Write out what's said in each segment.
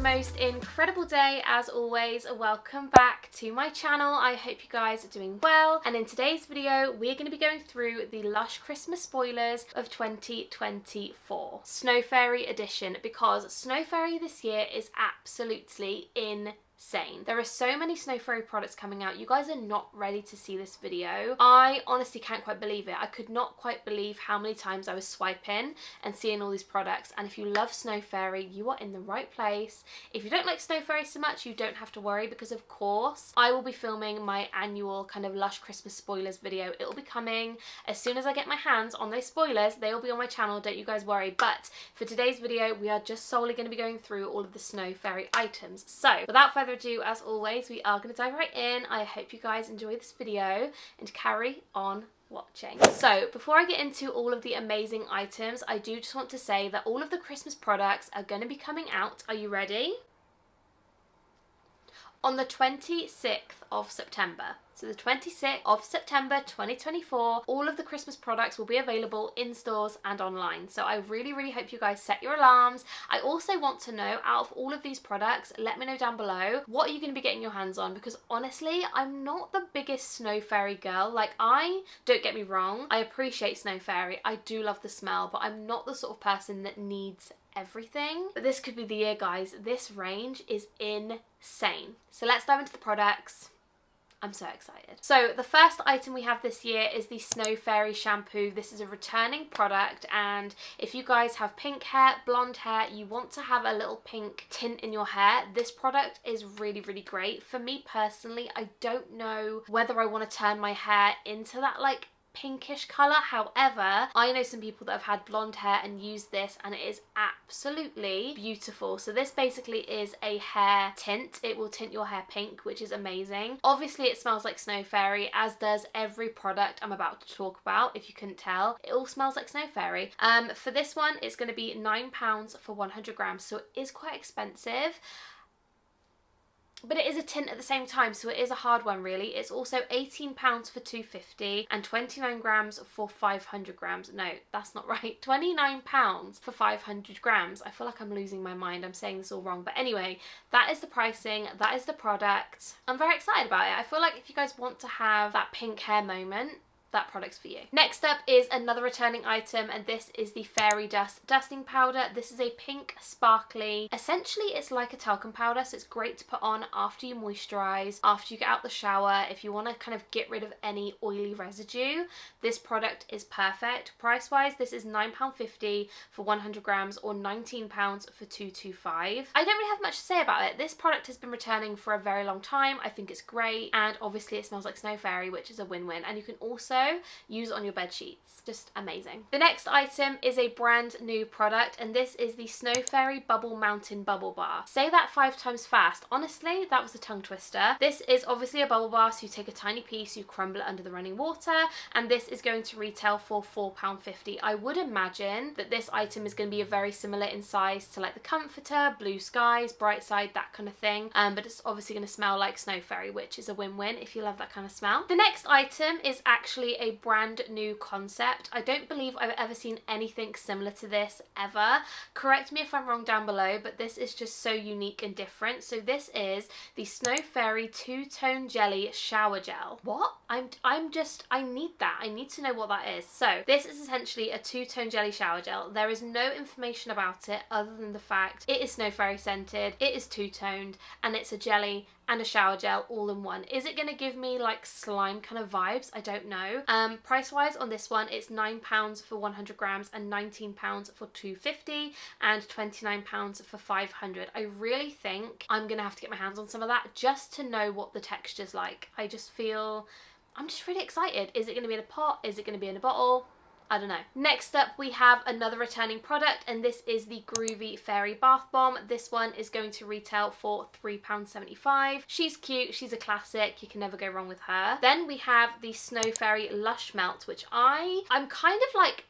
the most incredible day as always. Welcome back to my channel. I hope you guys are doing well, and in today's video we're going to be going through the Lush Christmas spoilers of 2024 Snow Fairy edition, because Snow Fairy this year is absolutely insane. There are so many Snow Fairy products coming out. You guys are not ready to see this video. I honestly can't quite believe it. I could not quite believe how many times I was swiping and seeing all these products. And if you love Snow Fairy, you are in the right place. If you don't like Snow Fairy so much, you don't have to worry, because of course I will be filming my annual kind of Lush Christmas spoilers video. It will be coming as soon as I get my hands on those spoilers. They will be on my channel, don't you guys worry. But for today's video, we are just solely going to be going through all of the Snow Fairy items. So without further ado, as always, we are going to dive right in. I hope you guys enjoy this video and carry on watching. So before I get into all of the amazing items, I do just want to say that all of the Christmas products are going to be coming out. Are you ready? On the 26th of September. So the 26th of September 2024, all of the Christmas products will be available in stores and online. So I really hope you guys set your alarms. I also want to know, out of all of these products, let me know down below, what are you going to be getting your hands on? Because honestly, I'm not the biggest Snow Fairy girl. Like, don't get me wrong, I appreciate Snow Fairy. I do love the smell, but I'm not the sort of person that needs everything. But this could be the year, guys. This range is insane. So let's dive into the products. I'm so excited. So the first item we have this year is the Snow Fairy shampoo. This is a returning product, and if you guys have pink hair, blonde hair, you want to have a little pink tint in your hair, this product is really great. For me personally, I don't know whether I want to turn my hair into that like pinkish colour. However, I know some people that have had blonde hair and used this, and it is absolutely beautiful. So this basically is a hair tint. It will tint your hair pink, which is amazing. Obviously it smells like Snow Fairy, as does every product I'm about to talk about. If you couldn't tell, it all smells like Snow Fairy. For this one, it's going to be £9 for 100 grams, so it is quite expensive. But it is a tint at the same time, so it is a hard one really. It's also £18 for 250 and 29 grams for 500 grams. No, that's not right. £29 for 500 grams. I feel like I'm losing my mind. I'm saying this all wrong. But anyway, that is the pricing. That is the product. I'm very excited about it. I feel like if you guys want to have that pink hair moment, that product's for you. Next up is another returning item, and this is the Fairy Dust dusting powder. This is a pink sparkly, essentially it's like a talcum powder, so it's great to put on after you moisturize, after you get out the shower, if you want to kind of get rid of any oily residue. This product is perfect. Price wise, this is £9.50 for 100 grams or £19 for 225. I don't really have much to say about it. This product has been returning for a very long time. I think it's great, and obviously it smells like Snow Fairy, which is a win-win, and you can also use on your bed sheets. Just amazing. The next item is a brand new product, and this is the Snow Fairy Bubble Mountain Bubble Bar. Say that 5 times fast. Honestly, that was a tongue twister. This is obviously a bubble bar, so you take a tiny piece, you crumble it under the running water, and this is going to retail for £4.50. I would imagine that this item is going to be very similar in size to like the Comforter, Blue Skies, Bright Side, that kind of thing, but it's obviously going to smell like Snow Fairy, which is a win-win if you love that kind of smell. The next item is actually a brand new concept. I don't believe I've ever seen anything similar to this ever. Correct me if I'm wrong down below, but this is just so unique and different. So this is the Snow Fairy Two-Tone Jelly Shower Gel. What? I need that. I need to know what that is. So this is essentially a two-tone jelly shower gel. There is no information about it other than the fact it is Snow Fairy scented, it is two-toned, and it's a jelly and a shower gel all in one. Is it going to give me like slime kind of vibes? I don't know. Price wise on this one, it's £9 for 100 grams and £19 for 250 and £29 for 500. I really think I'm going to have to get my hands on some of that just to know what the texture's like. I'm just really excited. Is it going to be in a pot? Is it going to be in a bottle? I don't know. Next up, we have another returning product, and this is the Groovy Fairy Bath Bomb. This one is going to retail for £3.75. She's cute, she's a classic, you can never go wrong with her. Then we have the Snow Fairy Lush Melt, which I'm kind of like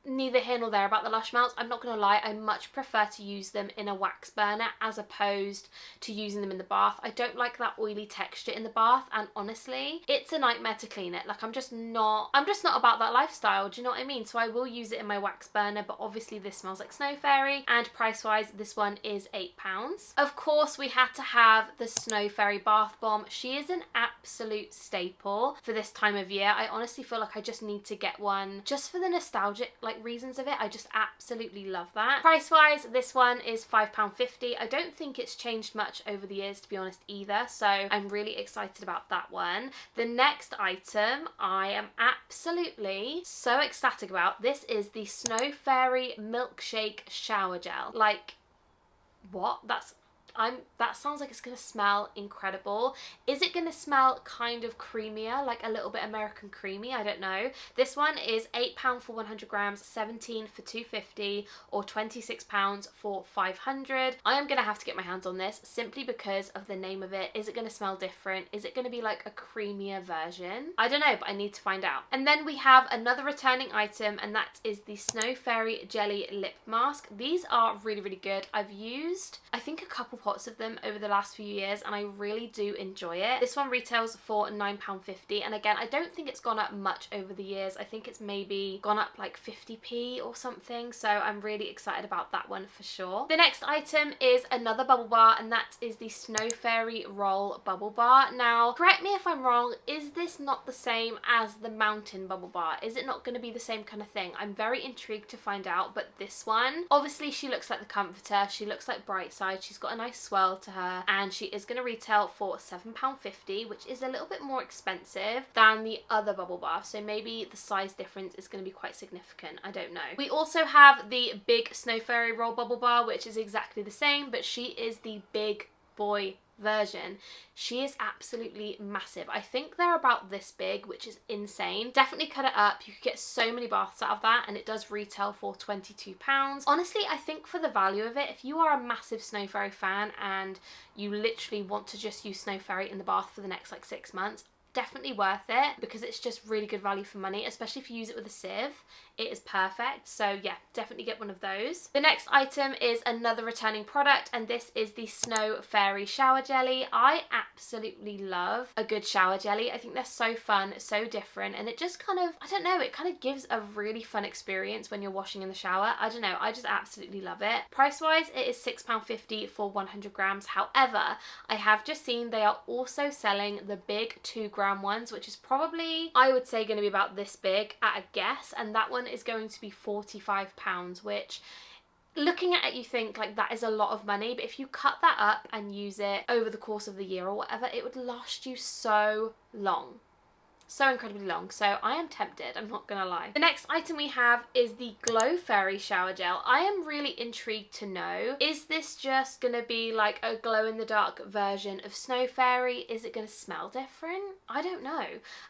neither here nor there about the Lush melts. I'm not gonna lie, I much prefer to use them in a wax burner as opposed to using them in the bath. I don't like that oily texture in the bath, and honestly it's a nightmare to clean it. Like I'm just not about that lifestyle, do you know what I mean? So I will use it in my wax burner, but obviously this smells like Snow Fairy, and price wise this one is £8. Of course we had to have the Snow Fairy bath bomb. She is an absolute staple for this time of year. I honestly feel like I just need to get one just for the nostalgic reasons of it. I just absolutely love that. Price wise this one is £5.50. I don't think it's changed much over the years, to be honest, either, so I'm really excited about that one. The next item I am absolutely so ecstatic about. This is the Snow Fairy milkshake shower gel. Like, what? That sounds like it's gonna smell incredible. Is it gonna smell kind of creamier, like a little bit American creamy? I don't know. This one is £8 for 100 grams, 17 for 250, or £26 for 500. I am gonna have to get my hands on this simply because of the name of it. Is it gonna smell different? Is it gonna be like a creamier version? I don't know, but I need to find out. And then we have another returning item, and that is the Snow Fairy Jelly Lip Mask. These are really, really good. I've used, I think, a couple pots of them over the last few years, and I really do enjoy it. This one retails for £9.50, and again, I don't think it's gone up much over the years. I think it's maybe gone up like 50p or something, so I'm really excited about that one for sure. The next item is another bubble bar, and that is the Snow Fairy Roll Bubble Bar. Now, correct me if I'm wrong, is this not the same as the Mountain Bubble Bar? Is it not going to be the same kind of thing? I'm very intrigued to find out, but this one, obviously she looks like the Comforter, she looks like Brightside, she's got a nice swell to her, and she is going to retail for £7.50, which is a little bit more expensive than the other bubble bar, so maybe the size difference is going to be quite significant. I don't know. We also have the big Snow Fairy Roll Bubble Bar, which is exactly the same, but she is the big boy version. She is absolutely massive. I think they're about this big, which is insane. Definitely cut it up. You could get so many baths out of that, and it does retail for £22. Honestly, I think for the value of it, if you are a massive Snow Fairy fan and you literally want to just use Snow Fairy in the bath for the next like 6 months, definitely worth it, because it's just really good value for money, especially if you use it with a sieve. It is perfect. So yeah, definitely get one of those. The next item is another returning product, and this is the Snow Fairy Shower Jelly. I absolutely love a good shower jelly. I think they're so fun, so different, and it just kind of, I don't know, it kind of gives a really fun experience when you're washing in the shower. I don't know, I just absolutely love it. Price wise, it is £6.50 for 100 grams. However, I have just seen they are also selling the big 2-gram ones, which is probably, I would say, going to be about this big at a guess, and that one is going to be £45, which, looking at it, you think like that is a lot of money, but if you cut that up and use it over the course of the year or whatever, it would last you so long. So incredibly long. So I am tempted, I'm not gonna lie. The next item we have is the Glow Fairy Shower Gel. I am really intrigued to know, is this just gonna be like a glow-in-the-dark version of Snow Fairy? Is it gonna smell different? I don't know.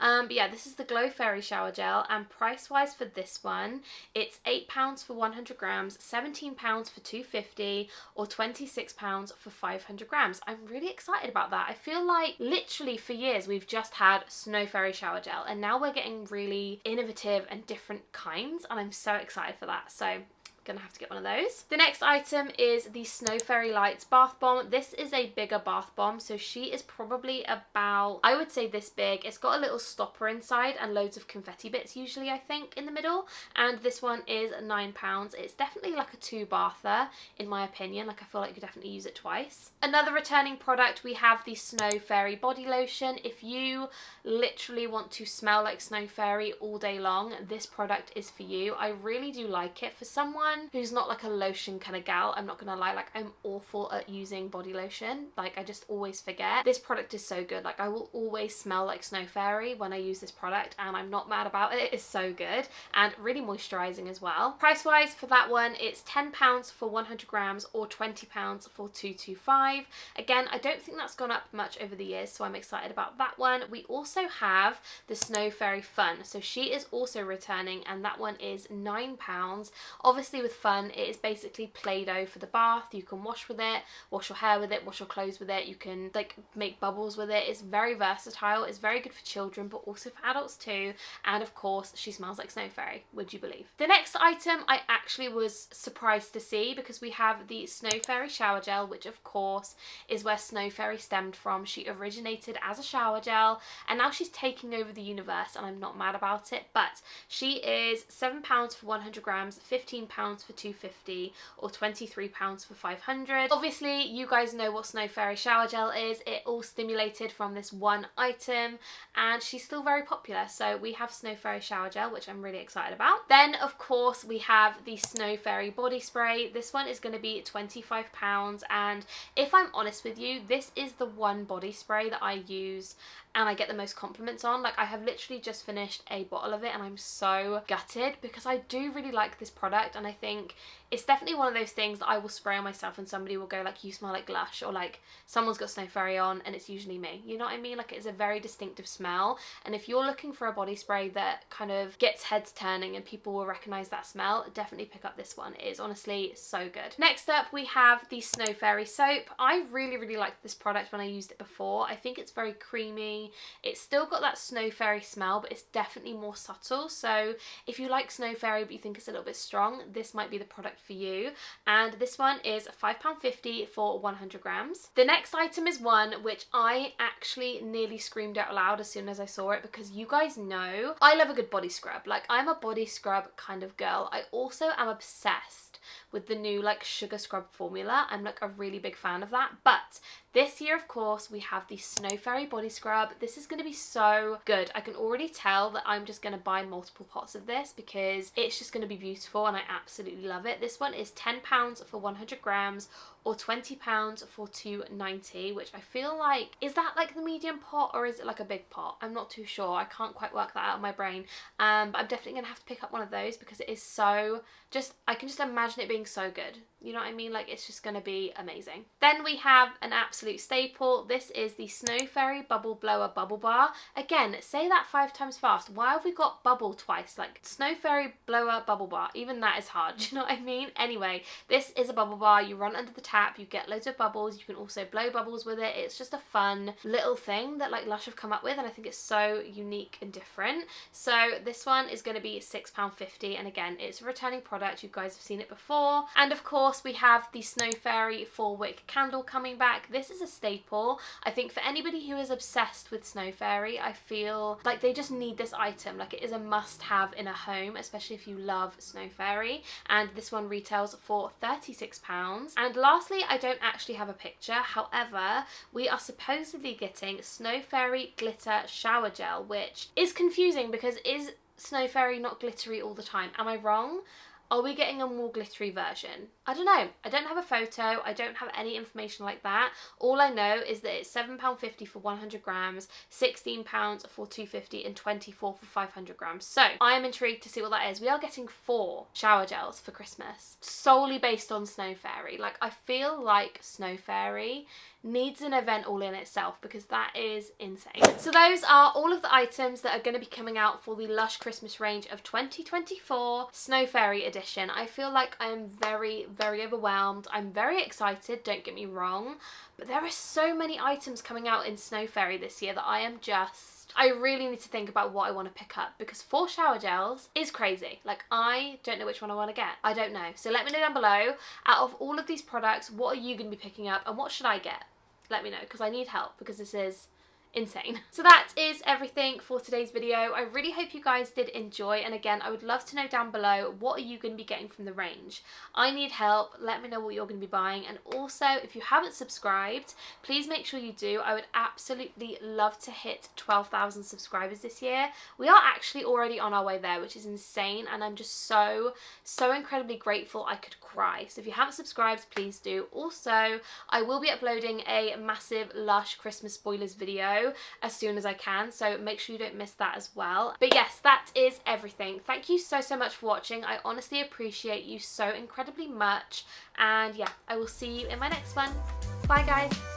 But yeah, this is the Glow Fairy Shower Gel, and price-wise for this one, it's £8 for 100 grams, £17 for 250, or £26 for 500 grams. I'm really excited about that. I feel like literally for years we've just had Snow Fairy Shower Gel, and now we're getting really innovative and different kinds, and I'm so excited for that. So gonna have to get one of those. The next item is the Snow Fairy Lights Bath Bomb. This is a bigger bath bomb, so she is probably about, I would say, this big. It's got a little stopper inside and loads of confetti bits usually, I think, in the middle, and this one is £9. It's definitely like a 2-bather in my opinion. Like, I feel like you could definitely use it twice. Another returning product, we have the Snow Fairy Body Lotion. If you literally want to smell like Snow Fairy all day long, this product is for you. I really do like it. For someone who's not like a lotion kind of gal, I'm not gonna lie, like I'm awful at using body lotion. Like, I just always forget. This product is so good. Like, I will always smell like Snow Fairy when I use this product, and I'm not mad about it. It is so good and really moisturizing as well. Price wise for that one, it's £10 for 100 grams or £20 for 225. Again, I don't think that's gone up much over the years, so I'm excited about that one. We also have the Snow Fairy Fun, so she is also returning, and that one is £9. Obviously with fun. It is basically Play-Doh for the bath. You can wash with it, wash your hair with it, wash your clothes with it. You can like make bubbles with it. It's very versatile. It's very good for children, but also for adults too. And of course, she smells like Snow Fairy, would you believe? The next item I actually was surprised to see, because we have the Snow Fairy shower gel, which of course is where Snow Fairy stemmed from. She originated as a shower gel and now she's taking over the universe, and I'm not mad about it. But she is £7 for 100 grams, £15 for 250, or £23 for 500. Obviously, you guys know what Snow Fairy shower gel is. It all stimulated from this one item, and she's still very popular. So we have Snow Fairy shower gel, which I'm really excited about. Then of course we have the Snow Fairy body spray. This one is going to be £25, and if I'm honest with you, this is the one body spray that I use and I get the most compliments on. Like, I have literally just finished a bottle of it and I'm so gutted, because I do really like this product, and I think it's definitely one of those things that I will spray on myself and somebody will go like, you smell like Lush, or like someone's got Snow Fairy on, and it's usually me. You know what I mean? Like, it's a very distinctive smell, and if you're looking for a body spray that kind of gets heads turning and people will recognize that smell, definitely pick up this one. It is honestly so good. Next up we have the Snow Fairy soap. I really liked this product when I used it before. I think it's very creamy. It's still got that Snow Fairy smell, but it's definitely more subtle. So if you like Snow Fairy but you think it's a little bit strong, this might be the product for you. And this one is £5.50 for 100 grams. The next item is one which I actually nearly screamed out loud as soon as I saw it, because you guys know I love a good body scrub. Like, I'm a body scrub kind of girl. I also am obsessed with the new like sugar scrub formula. I'm like a really big fan of that. But this year, of course, we have the Snow Fairy body scrub. This is going to be so good. I can already tell that I'm just going to buy multiple pots of this because it's just going to be beautiful and I absolutely love it. This one is £10 for 100 grams, or £20 for 290, which I feel like, is that like the medium pot or is it like a big pot? I'm not too sure. I can't quite work that out in my brain. But I'm definitely gonna have to pick up one of those because it is so I can just imagine it being so good. You know what I mean? Like, it's just gonna be amazing. Then we have an absolute staple. This is the Snow Fairy Bubble Blower Bubble Bar. Again, say that 5 times fast. Why have we got bubble twice? Like, Snow Fairy Blower Bubble Bar. Even that is hard. Do you know what I mean? Anyway, this is a bubble bar. You run under the tap, you get loads of bubbles. You can also blow bubbles with it. It's just a fun little thing that like Lush have come up with, and I think it's so unique and different. So this one is going to be £6.50, and again, it's a returning product. You guys have seen it before. And of course, we have the Snow Fairy 4-wick candle coming back. This is a staple. I think for anybody who is obsessed with Snow Fairy, I feel like they just need this item. Like, it is a must-have in a home, especially if you love Snow Fairy. And this one retails for £36. And lastly, I don't actually have a picture. However, we are supposedly getting Snow Fairy glitter shower gel, which is confusing because is Snow Fairy not glittery all the time? Am I wrong? Are we getting a more glittery version? I don't know. I don't have a photo. I don't have any information like that. All I know is that it's £7.50 for 100 grams, £16 for 250, and £24 for 500 grams. So I am intrigued to see what that is. We are getting 4 shower gels for Christmas, solely based on Snow Fairy. Like, I feel like Snow Fairy needs an event all in itself because that is insane. So those are all of the items that are going to be coming out for the Lush Christmas range of 2024 Snow Fairy edition. I feel like I am very overwhelmed. I'm very excited, don't get me wrong, but there are so many items coming out in Snow Fairy this year that I really need to think about what I want to pick up, because 4 shower gels is crazy. Like, I don't know which one I want to get. I don't know. So let me know down below, out of all of these products, what are you going to be picking up and what should I get? Let me know, because I need help, because this is insane. So that is everything for today's video. I really hope you guys did enjoy, and again, I would love to know down below, what are you going to be getting from the range? I need help. Let me know what you're going to be buying, and also if you haven't subscribed, please make sure you do. I would absolutely love to hit 12,000 subscribers this year. We are actually already on our way there, which is insane, and I'm just so incredibly grateful. I could cry. So if you haven't subscribed, please do. Also, I will be uploading a massive Lush Christmas spoilers video as soon as I can, so make sure you don't miss that as well. But yes, that is everything. Thank you so much for watching. I honestly appreciate you so incredibly much, and yeah, I will see you in my next one. Bye guys.